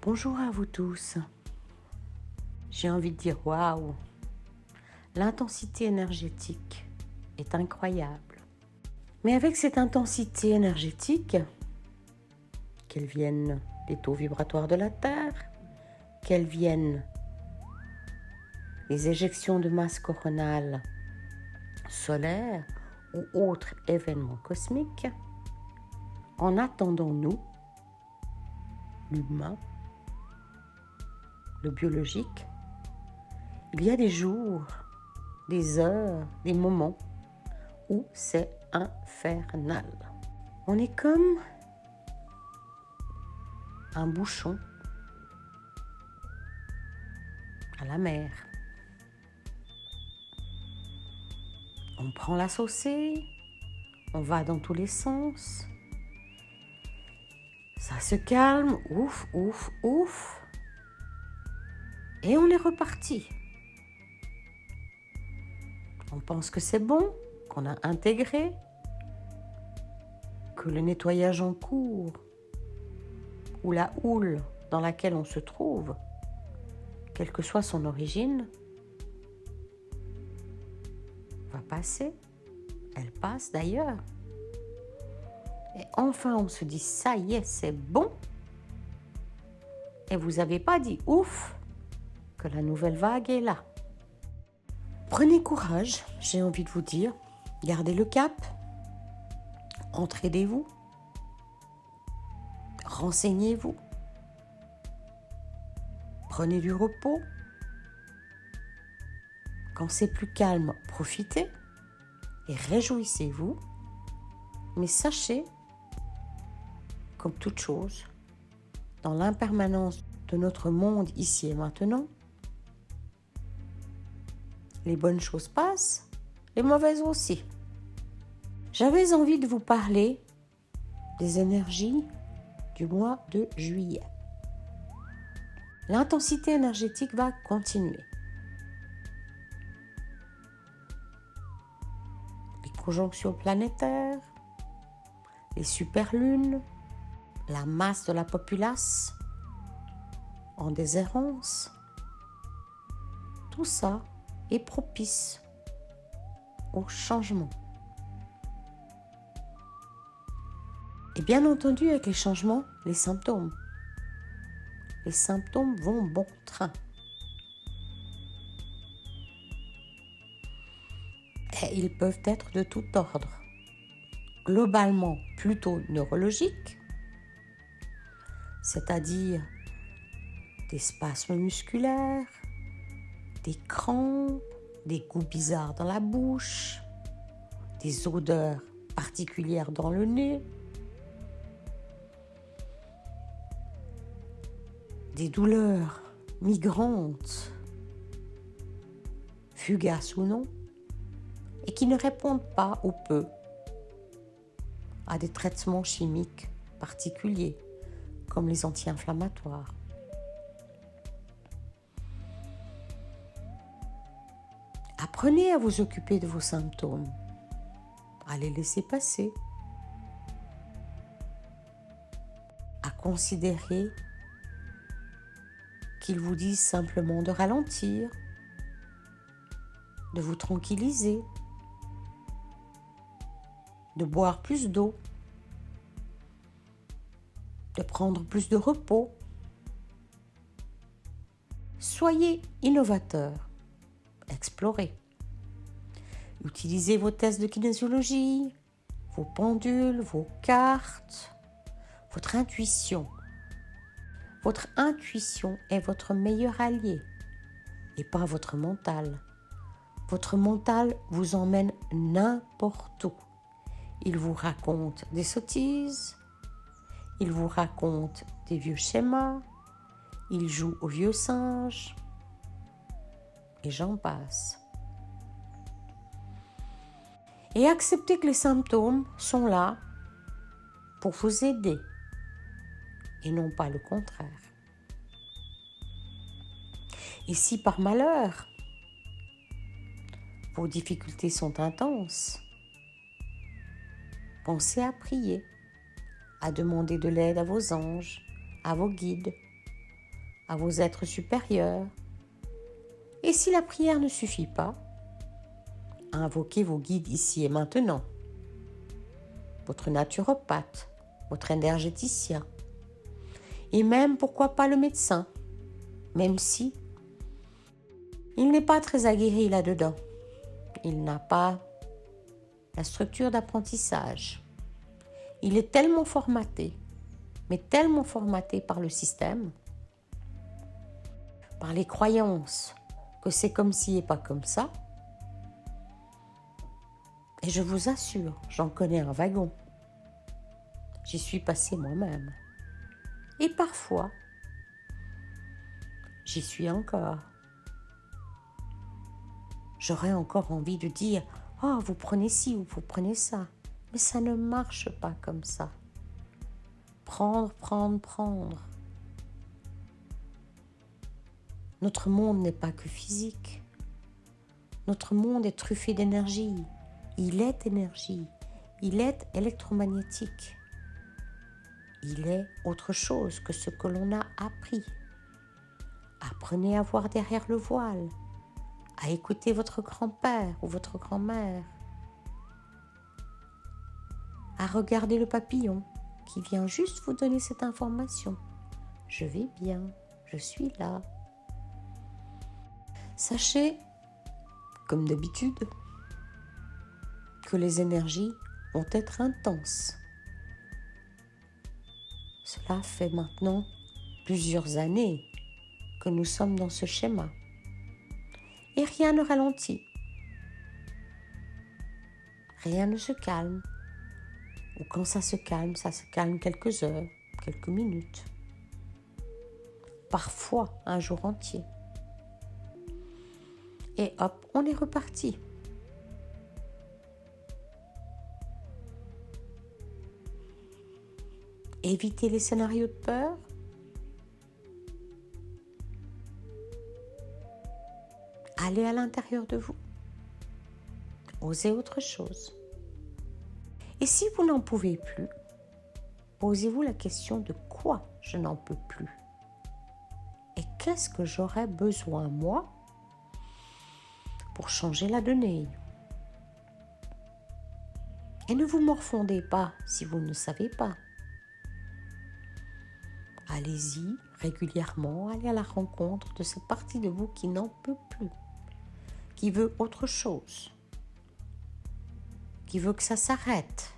Bonjour à vous tous. J'ai envie de dire waouh, l'intensité énergétique est incroyable. Mais avec cette intensité énergétique, qu'elle vienne des taux vibratoires de la Terre, qu'elle vienne des éjections de masse coronale solaire ou autres événements cosmiques, en attendant nous, l'humain, le biologique, il y a des jours, des heures, des moments où c'est infernal. On est comme un bouchon à la mer. On prend la saucée, on va dans tous les sens. Ça se calme, ouf, ouf, ouf. Et on est reparti. On pense que c'est bon, qu'on a intégré, que le nettoyage en cours ou la houle dans laquelle on se trouve, quelle que soit son origine, va passer. Elle passe d'ailleurs. Et enfin, on se dit, ça y est, c'est bon. Et vous n'avez pas dit ouf que la nouvelle vague est là. Prenez courage, j'ai envie de vous dire. Gardez le cap. Entraidez-vous. Renseignez-vous. Prenez du repos. Quand c'est plus calme, profitez et réjouissez-vous. Mais sachez, comme toute chose, dans l'impermanence de notre monde ici et maintenant, les bonnes choses passent, les mauvaises aussi. J'avais envie de vous parler des énergies du mois de juillet. L'intensité énergétique va continuer. Les conjonctions planétaires, les superlunes, la masse de la populace en déshérence, tout ça est propice au changement. Et bien entendu, avec les changements, les symptômes. Les symptômes vont bon train. Et ils peuvent être de tout ordre. Globalement, plutôt neurologiques, c'est-à-dire des spasmes musculaires, des crampes, des goûts bizarres dans la bouche, des odeurs particulières dans le nez, des douleurs migrantes, fugaces ou non, et qui ne répondent pas ou peu à des traitements chimiques particuliers, comme les anti-inflammatoires. Apprenez à vous occuper de vos symptômes, à les laisser passer, à considérer qu'ils vous disent simplement de ralentir, de vous tranquilliser, de boire plus d'eau, de prendre plus de repos. Soyez innovateurs, explorez. Utilisez vos tests de kinésiologie, vos pendules, vos cartes, votre intuition. Votre intuition est votre meilleur allié et pas votre mental. Votre mental vous emmène n'importe où. Il vous raconte des sottises, il vous raconte des vieux schémas, il joue au vieux singe, et j'en passe. Et acceptez que les symptômes sont là pour vous aider, et non pas le contraire. Et si par malheur, vos difficultés sont intenses, pensez à prier, à demander de l'aide à vos anges, à vos guides, à vos êtres supérieurs. Et si la prière ne suffit pas, invoquez vos guides ici et maintenant, votre naturopathe, votre énergéticien, et même, pourquoi pas, le médecin, même si il n'est pas très aguerri là-dedans. Il n'a pas la structure d'apprentissage. Il est tellement formaté, mais tellement formaté par le système, par les croyances, que c'est comme ci et pas comme ça. Et je vous assure, j'en connais un wagon. J'y suis passée moi-même. Et parfois, j'y suis encore. J'aurais encore envie de dire « Oh, vous prenez ci ou vous prenez ça ». Mais ça ne marche pas comme ça. Prendre, prendre, prendre. Notre monde n'est pas que physique. Notre monde est truffé d'énergie. Il est énergie. Il est électromagnétique. Il est autre chose que ce que l'on a appris. Apprenez à voir derrière le voile, à écouter votre grand-père ou votre grand-mère, à regarder le papillon qui vient juste vous donner cette information. Je vais bien, je suis là. Sachez, comme d'habitude, que les énergies vont être intenses. Cela fait maintenant plusieurs années que nous sommes dans ce schéma. Et rien ne ralentit. Rien ne se calme. Ou quand ça se calme quelques heures, quelques minutes. Parfois un jour entier. Et hop, on est reparti. Évitez les scénarios de peur. Allez à l'intérieur de vous. Osez autre chose. Et si vous n'en pouvez plus, posez-vous la question de quoi je n'en peux plus. Et qu'est-ce que j'aurais besoin, moi, pour changer la donnée. Et ne vous morfondez pas si vous ne savez pas. Allez-y régulièrement, allez à la rencontre de cette partie de vous qui n'en peut plus, qui veut autre chose, qui veut que ça s'arrête.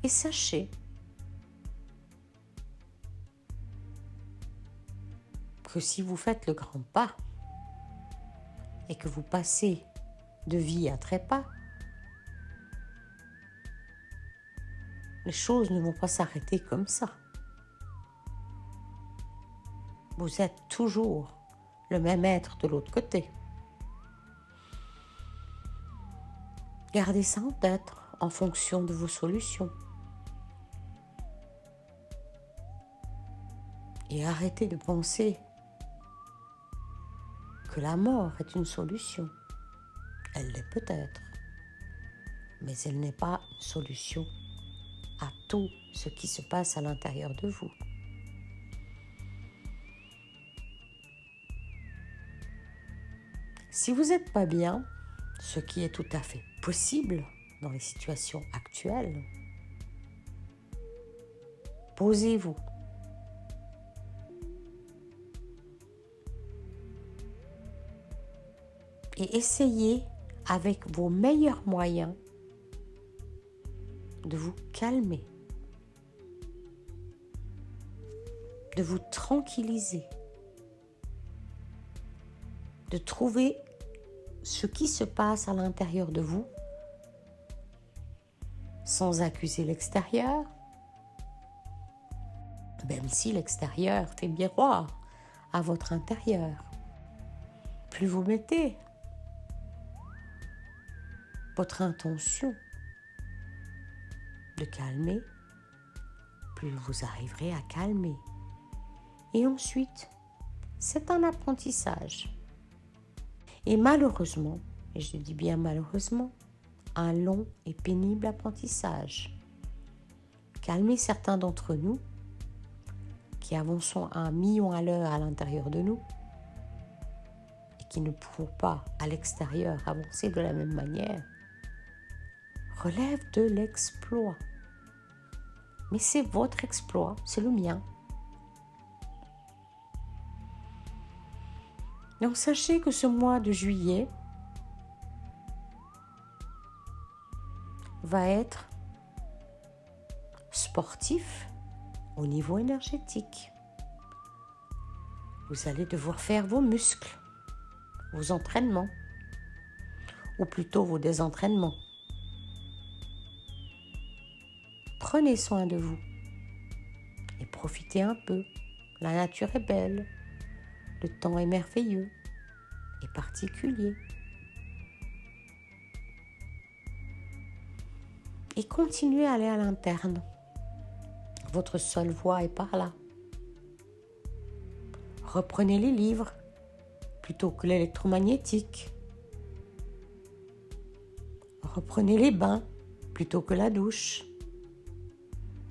Et sachez que si vous faites le grand pas et que vous passez de vie à trépas, les choses ne vont pas s'arrêter comme ça. Vous êtes toujours le même être de l'autre côté. Gardez ça en tête en fonction de vos solutions. Et arrêtez de penser que la mort est une solution. Elle l'est peut-être, mais elle n'est pas une solution à tout ce qui se passe à l'intérieur de vous. Si vous n'êtes pas bien, ce qui est tout à fait possible dans les situations actuelles, posez-vous. Et essayez avec vos meilleurs moyens de vous calmer, de vous tranquilliser, de trouver ce qui se passe à l'intérieur de vous sans accuser l'extérieur, même si l'extérieur fait miroir à votre intérieur. Plus vous mettez votre intention de calmer, plus vous arriverez à calmer. Et ensuite, c'est un apprentissage. Et malheureusement, et je dis bien malheureusement, un long et pénible apprentissage. Calmer certains d'entre nous qui avançons à 1 million à l'heure à l'intérieur de nous et qui ne pouvons pas à l'extérieur avancer de la même manière, relève de l'exploit. Mais c'est votre exploit, c'est le mien. Donc sachez que ce mois de juillet va être sportif au niveau énergétique. Vous allez devoir faire vos muscles, vos entraînements, ou plutôt vos désentraînements. Prenez soin de vous et profitez un peu. La nature est belle, le temps est merveilleux et particulier. Et continuez à aller à l'interne. Votre seule voie est par là. Reprenez les livres plutôt que l'électromagnétique. Reprenez les bains plutôt que la douche.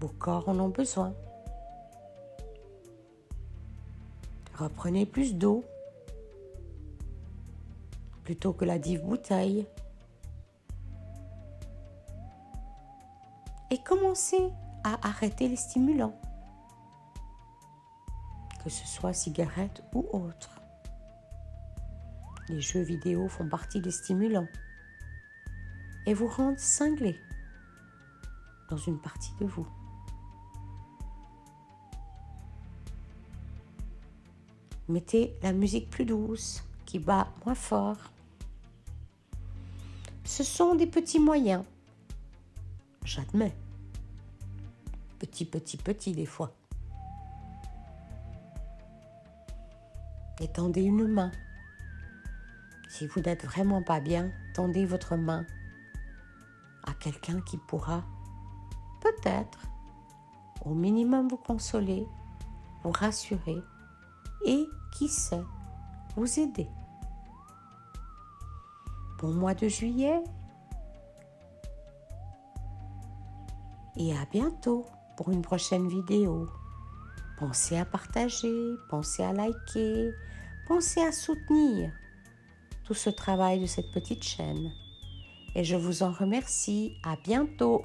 Vos corps en ont besoin. Reprenez plus d'eau plutôt que la dive bouteille. Et commencez à arrêter les stimulants, que ce soit cigarettes ou autres. Les jeux vidéo font partie des stimulants et vous rendent cinglé dans une partie de vous. Mettez la musique plus douce, qui bat moins fort. Ce sont des petits moyens, j'admets. Petit des fois. Et tendez une main. Si vous n'êtes vraiment pas bien, tendez votre main à quelqu'un qui pourra peut-être au minimum vous consoler, vous rassurer et, qui sait, vous aider. Bon mois de juillet et à bientôt pour une prochaine vidéo. Pensez à partager, pensez à liker, pensez à soutenir tout ce travail de cette petite chaîne. Et je vous en remercie. À bientôt.